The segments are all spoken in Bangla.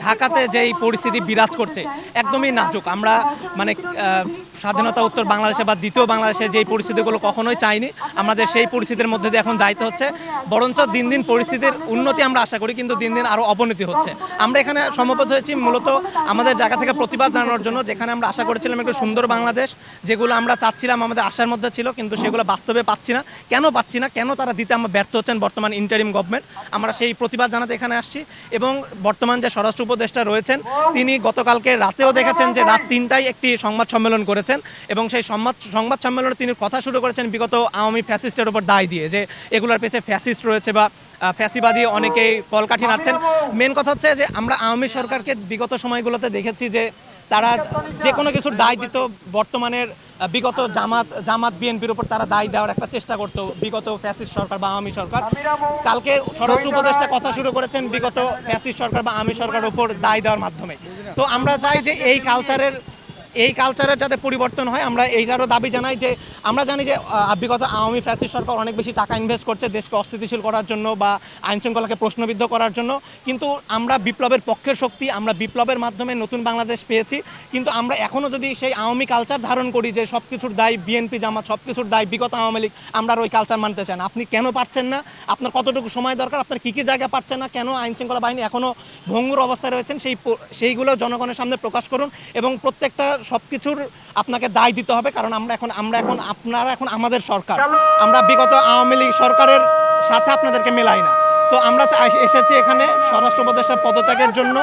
ঢাকাতে যেই পরিস্থিতি বিরাজ করছে একদমই নাজুক। আমরা মানে স্বাধীনতা উত্তর বাংলাদেশে বা দ্বিতীয় বাংলাদেশে যেই পরিস্থিতিগুলো কখনোই চাইনি, আমাদের সেই পরিস্থিতির মধ্যে দিয়ে এখন যাইতে হচ্ছে। বরঞ্চ দিন দিন পরিস্থিতির উন্নতি আমরা আশা করি, কিন্তু দিন দিন আরও অবনতি হচ্ছে। আমরা এখানে সমবেত হয়েছি মূলত আমাদের জায়গা থেকে প্রতিবাদ জানানোর জন্য, যেখানে আমরা আশা করেছিলাম একটু সুন্দর বাংলাদেশ, যেগুলো আমরা চাচ্ছিলাম আমাদের আশার মধ্যে ছিল, কিন্তু সেগুলো বাস্তবে পাচ্ছি না। কেন পাচ্ছি না, কেন তারা দিতে আমরা ব্যর্থ হচ্ছেন বর্তমান ইন্টারিম গভর্নমেন্ট, আমরা সেই প্রতিবাদ জানাতে এখানে আসছি। এবং বর্তমান যে স্বরাষ্ট্র উপদেষ্টা রয়েছেন, তিনি গতকালকে রাতেও দেখেছেন যে রাত 3টায় একটি সংবাদ সম্মেলন করেছেন, এবং সেই সংবাদ সম্মেলনে তিনি কথা শুরু করেছেন বিগত আওয়ামী ফ্যাসিস্টের উপর দায় দিয়ে, যে এগুলোর পেছনে ফ্যাসিস্ট রয়েছে বা ফ্যাসিবাদী অনেকেই কলকাঠি নাড়ছেন। মেন কথা হচ্ছে যে আমরা আওয়ামী সরকারকে বিগত সময়গুলোতে দেখেছি যে তারা যে কোনো কিছুর দায় দিত। বর্তমানের বিগত জামাত বিএনপির উপর তারা দায় দেওয়ার একটা চেষ্টা করতো, বিগত ফ্যাসিস্ট সরকার বা আওয়ামী সরকার। কালকে স্বরাষ্ট্র উপদেষ্টা কথা শুরু করেছেন বিগত ফ্যাসিস্ট সরকার বা আওয়ামী সরকারের উপর দায় দেওয়ার মাধ্যমে। তো আমরা চাই যে এই কালচারের যাতে পরিবর্তন হয়, আমরা এইটারও দাবি জানাই। যে আমরা জানি যে বিগত আওয়ামী ফ্যাসিস্ট সরকার অনেক বেশি টাকা ইনভেস্ট করছে দেশকে অস্থিতিশীল করার জন্য বা আইনশৃঙ্খলাকে প্রশ্নবিদ্ধ করার জন্য, কিন্তু আমরা বিপ্লবের পক্ষের শক্তি, আমরা বিপ্লবের মাধ্যমে নতুন বাংলাদেশ পেয়েছি। কিন্তু আমরা এখনও যদি সেই আওয়ামী কালচার ধারণ করি যে সব কিছুর দায় বিএনপি জামাত, সব কিছুর দায় বিগত আওয়ামী লীগ, আমরা ওই কালচার মানতে চান। আপনি কেন পারছেন না, আপনার কতটুকু সময় দরকার, আপনার কী কী জায়গা পাচ্ছেন না, কেন আইনশৃঙ্খলা বাহিনী এখনও ভঙ্গুর অবস্থায় রয়েছেন, সেইগুলো জনগণের সামনে প্রকাশ করুন। এবং প্রত্যেকটা সব কিছুর আপনাকে দায় দিতে হবে, কারণ আপনারা এখন আমাদের সরকার। আমরা বিগত আওয়ামী লীগ সরকারের সাথে আপনাদেরকে মেলাই না। তো আমরা এসেছি এখানে স্বরাষ্ট্র উপদেষ্টার পদত্যাগের জন্য,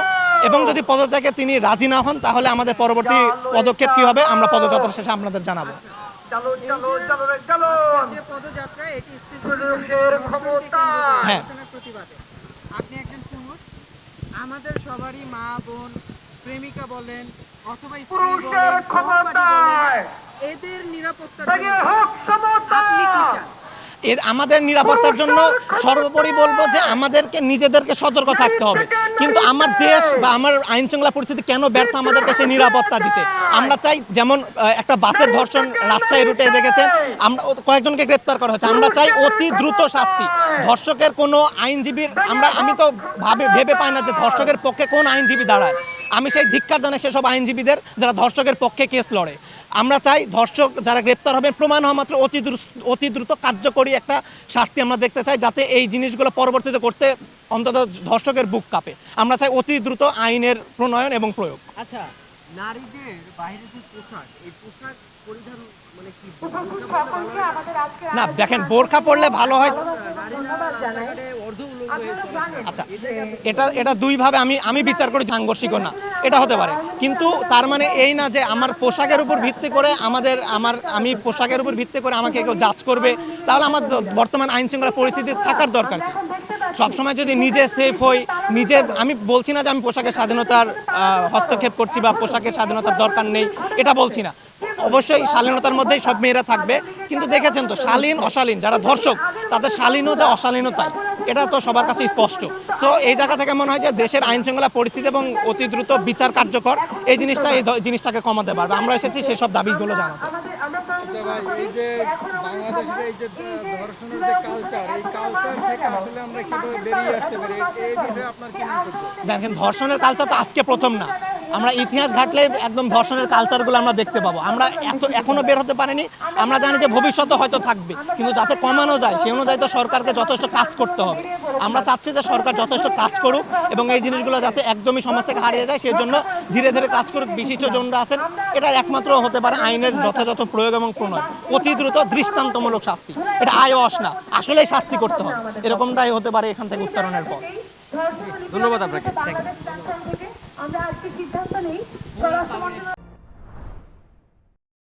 এবং যদি পদত্যাগে তিনি রাজি না হন তাহলে আমাদের পরবর্তী পদক্ষেপ কী হবে আমরা পদযাত্রা শেষে আপনাদের জানাবো। হ্যাঁ, আপনি একজন পুরুষ, আমাদের সবারই মা বোন, প্রেমিকা বলেন অথবা স্ত্রী বলেন, এদের নিরাপত্তার জন্য আপনি কি চান? আমাদের নিরাপত্তার জন্য সর্বোপরি বলবো যে আমাদেরকে নিজেদেরকে সতর্ক থাকতে হবে। কিন্তু আমার দেশ বা আমার আইনশৃঙ্খলা পরিস্থিতি কেন ব্যর্থ আমাদেরকে সেই নিরাপত্তা দিতে? আমরা চাই, যেমন একটা বাসের ধর্ষণ রাজশাহী রুটে দেখেছেন, আমরা কয়েকজনকে গ্রেপ্তার করা হচ্ছে। আমরা চাই অতি দ্রুত শাস্তি। ধর্ষকের কোনো আইনজীবীর আমি তো ভেবে পাই না যে ধর্ষকের পক্ষে কোন আইনজীবী দাঁড়ায়। আমি সেই ধিক্কার জানাই সেসব আইনজীবীদের যারা ধর্ষকের পক্ষে কেস লড়ে। আমরা চাই ধর্ষক যারা গ্রেপ্তার হবে প্রমাণ হওয়া মাত্র অতি দ্রুত কার্যকরী একটা শাস্তি আমরা দেখতে চাই, যাতে এই জিনিসগুলো পরবর্তীতে করতে অন্তত ধর্ষকের বুক কাঁপে। আমরা চাই অতি দ্রুত আইনের প্রণয়ন এবং প্রয়োগ। আচ্ছা, নারীদের বাইরে যে পোশাক, এই পোশাক পরিধান মানে কি না, দেখেন বোরখা পরলে ভালো হয়। আচ্ছা, এটা দুইভাবে আমি বিচার করি, সাংঘর্ষিকও না, এটা হতে পারে। কিন্তু তার মানে এই না যে আমার পোশাকের উপর ভিত্তি করে আমি পোশাকের উপর ভিত্তি করে আমাকে কেউ জাজ করবে। তাহলে আমার বর্তমান আইন শৃঙ্খলা পরিস্থিতি থাকার দরকার। সবসময় যদি নিজে সেফ হই, আমি বলছি না যে আমি পোশাকের স্বাধীনতার হস্তক্ষেপ করছি বা পোশাকের স্বাধীনতার দরকার নেই, এটা বলছি না। অবশ্যই শালীনতার মধ্যেই সব মেয়েরা থাকবে, কিন্তু দেখেছেন তো শালীন অশালীন যারা ধর্ষক তাদের শালীনও যা অশালীনও তাই, এটা তো সবার কাছে স্পষ্ট। সো এই জায়গা থেকে মনে হয় যে দেশের আইন শৃঙ্খলা পরিস্থিতি এবং অতি দ্রুত বিচার কার্যকর এই জিনিসটাকে কমাতে পারবে। আমরা এসেছি সেসব দাবিগুলো জানাতে। এই যে বাংলাদেশের এই যে ধর্ষণের যে কালচার, এই কালচার থেকে আসলে আমরা কিভাবে বেরিয়ে আসতে পারি, এই বিষয়ে আপনার কি মন্তব্য? দেখেন, ধর্ষণের কালচার তো আজকে প্রথম না। আমরা ইতিহাস ঘাটলে একদম ধর্ষণের কালচারগুলো আমরা দেখতে পাবো। আমরা এখনো বের হতে পারিনি। আমরা জানি যে ভবিষ্যতে হয়তো থাকবে, কিন্তু যাতে কমানো যায় সেই অনুযায়ী তো সরকারকে যথেষ্ট কাজ করতে হবে। আমরা চাচ্ছি যে সরকার যথেষ্ট কাজ করুক এবং এই জিনিসগুলো যাতে একদমই সমাজ থেকে হারিয়ে যায় সেই জন্য ধীরে ধীরে কাজ করুক। বিশিষ্টজনরা আছেন, এটা একমাত্র হতে পারে আইনের যথাযথ প্রয়োগ এবং প্রণয়ন, অতি দ্রুত দৃষ্টান্তমূলক শাস্তি। এটা আয়স না, আসলেই শাস্তি করতে হবে, এরকমটাই হতে পারে এখান থেকে উত্তরণের পর। ধন্যবাদ আপনাকে। আমরা আজকে সিদ্ধান্ত নেই